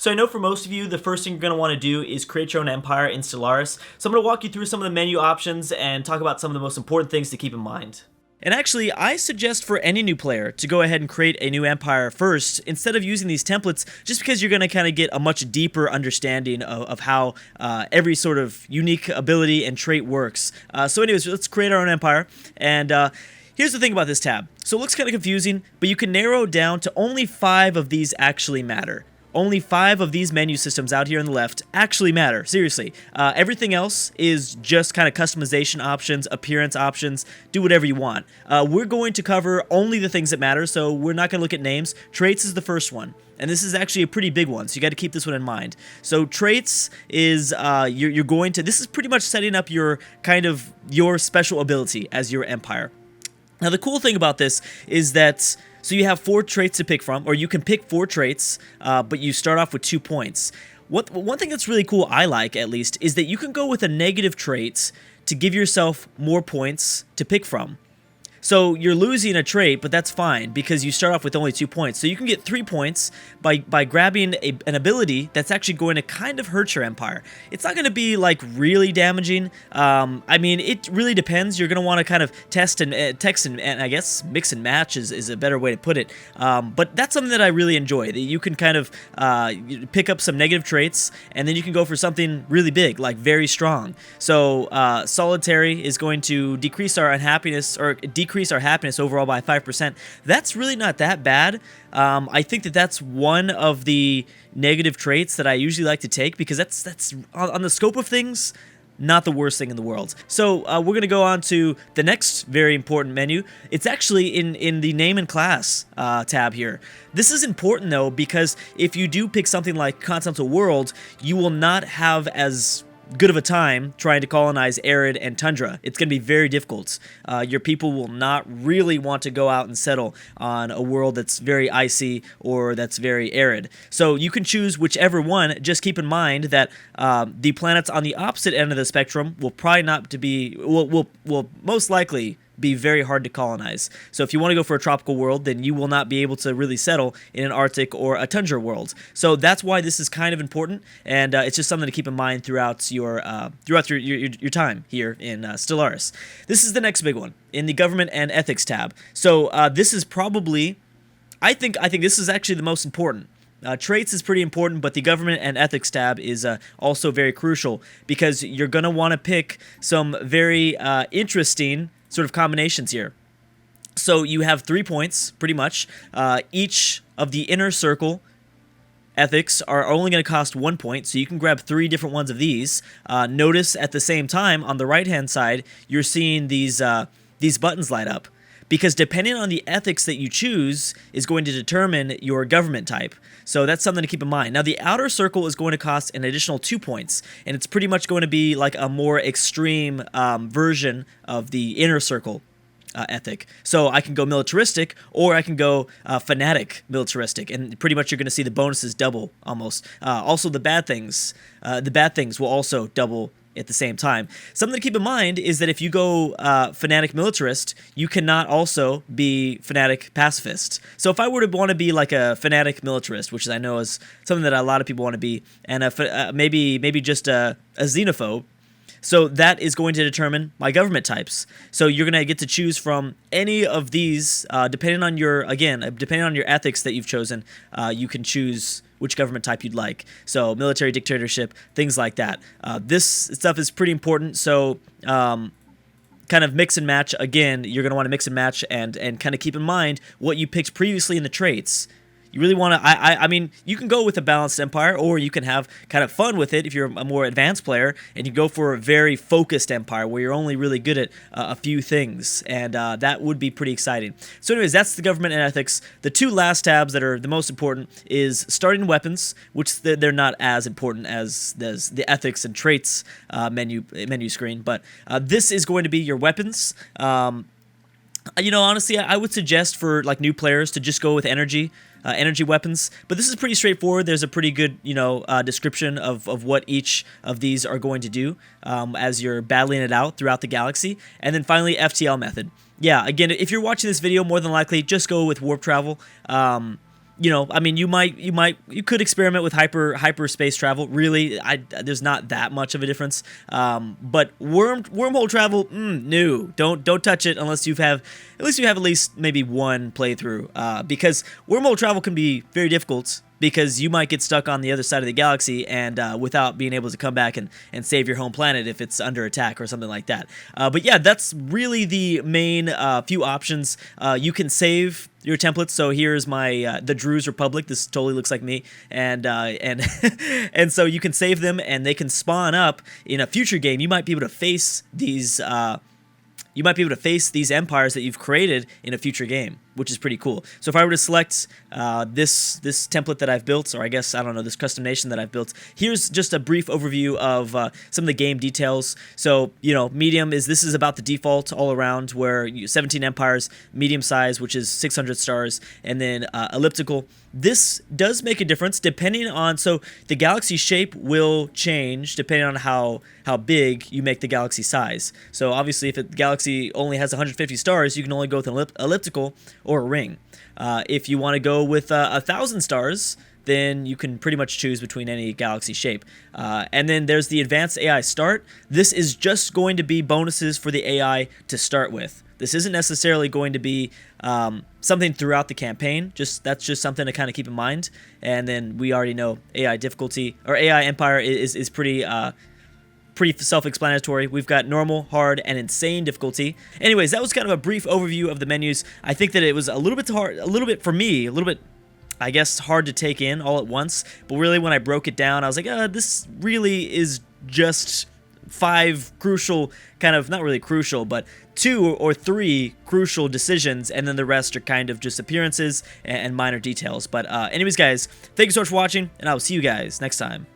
So I know for most of you, the first thing you're going to want to do is create your own empire in Stellaris. So I'm going to walk you through some of the menu options and talk about some of the most important things to keep in mind. And actually, I suggest for any new player to go ahead and create a new empire first, instead of using these templates, just because you're going to kind of get a much deeper understanding of how every sort of unique ability and trait works. So anyways, let's create our own empire. And here's the thing about this tab. So it looks kind of confusing, but you can narrow down to only 5 of these actually matter. Only 5 of these menu systems out here on the left actually matter, seriously. Everything else is just kind of customization options, appearance options, do whatever you want. We're going to cover only the things that matter, so we're not going to look at names. Traits is the first one, and this is actually a pretty big one, so you got to keep this one in mind. So traits is, you're going to, this is pretty much setting up your your special ability as your empire. Now the cool thing about this is that, so you have 4 traits to pick from, or you can pick 4 traits, but you start off with 2 points. One thing that's really cool, I like at least, is that you can go with a negative trait to give yourself more points to pick from. So you're losing a trait, but that's fine because you start off with only 2 points. So you can get 3 points by grabbing an ability that's actually going to kind of hurt your empire. It's not going to be like really damaging. I mean, it really depends. You're going to want to kind of test and I guess mix and match is a better way to put it. But that's something that I really enjoy. That you can kind of pick up some negative traits, and then you can go for something really big, like very strong. So solitary is going to decrease our unhappiness, or decrease our happiness overall by 5%. That's really not that bad. I think that's one of the negative traits that I usually like to take, because that's on the scope of things, not the worst thing in the world. So we're going to go on to the next very important menu. It's actually in the name and class tab here. This is important though, because if you do pick something like continental world, you will not have as good of a time trying to colonize arid and tundra. It's going to be very difficult. Your people will not really want to go out and settle on a world that's very icy or that's very arid. So you can choose whichever one. Just keep in mind that the planets on the opposite end of the spectrum will probably not to be, will most likely be very hard to colonize. So if you want to go for a tropical world, then you will not be able to really settle in an Arctic or a tundra world. So that's why this is kind of important, and it's just something to keep in mind throughout your time here in Stellaris. This is the next big one in the government and ethics tab. So this is probably, I think this is actually the most important. Traits is pretty important, but the government and ethics tab is also very crucial, because you're going to want to pick some very interesting sort of combinations here. So you have 3 points, pretty much. Each of the inner circle ethics are only going to cost 1 point, so you can grab 3 different ones of these. Notice at the same time, on the right-hand side, you're seeing these buttons light up, because depending on the ethics that you choose is going to determine your government type. So that's something to keep in mind. Now, the outer circle is going to cost an additional 2 points, and it's pretty much going to be like a more extreme version of the inner circle ethic. So I can go militaristic, or I can go fanatic militaristic, and pretty much you're going to see the bonuses double almost. Also, the bad things will also double at the same time. Something to keep in mind is that if you go fanatic militarist, you cannot also be fanatic pacifist. So if I were to want to be like a fanatic militarist, which I know is something that a lot of people want to be, and maybe just a xenophobe, so that is going to determine my government types. So you're going to get to choose from any of these, depending on your ethics that you've chosen. You can choose which government type you'd like. So military, dictatorship, things like that. This stuff is pretty important. So kind of mix and match. Again, you're going to want to mix and match and kind of keep in mind what you picked previously in the traits. You really want to, I mean, you can go with a balanced empire, or you can have kind of fun with it if you're a more advanced player, and you go for a very focused empire where you're only really good at a few things, and that would be pretty exciting. So anyways, that's the government and ethics. The 2 last tabs that are the most important is starting weapons, which they're not as important as the ethics and traits menu screen, but this is going to be your weapons. You know, honestly, I would suggest for like new players to just go with energy weapons, but this is pretty straightforward. There's a pretty good, description of what each of these are going to do as you're battling it out throughout the galaxy. And then finally, FTL method. Yeah, again, if you're watching this video, more than likely, just go with warp travel. you know, I mean, you could experiment with hyperspace travel. Really, there's not that much of a difference. But wormhole travel, no, don't touch it unless you have at least maybe one playthrough. Because wormhole travel can be very difficult, because you might get stuck on the other side of the galaxy and without being able to come back and save your home planet if it's under attack or something like that. But yeah, that's really the main few options. You can save your templates. So here's my the Drew's Republic. This totally looks like me, and and so you can save them, and they can spawn up in a future game. You might be able to face these. You might be able to face these empires that you've created in a future game, which is pretty cool. So if I were to select this template that I've built, or I guess, I don't know, this custom nation that I've built, here's just a brief overview of some of the game details. So, you know, medium this is about the default all around, where 17 empires, medium size, which is 600 stars, and then elliptical. This does make a difference depending on, so the galaxy shape will change depending on how big you make the galaxy size. So obviously if the galaxy only has 150 stars, you can only go with an elliptical or a ring. If you want to go with 1,000 stars, then you can pretty much choose between any galaxy shape. And then there's the advanced AI start. This is just going to be bonuses for the AI to start with. This isn't necessarily going to be something throughout the campaign. That's just something to kind of keep in mind. And then we already know AI difficulty, or AI Empire is pretty self-explanatory. We've got normal, hard, and insane difficulty. Anyways, that was kind of a brief overview of the menus. I think that it was a little bit hard, for me, I guess, hard to take in all at once. But really, when I broke it down, I was like, this really is just 5 crucial, kind of, not really crucial, but 2 or 3 crucial decisions, and then the rest are kind of just appearances and minor details. But anyways, guys, thank you so much for watching, and I will see you guys next time.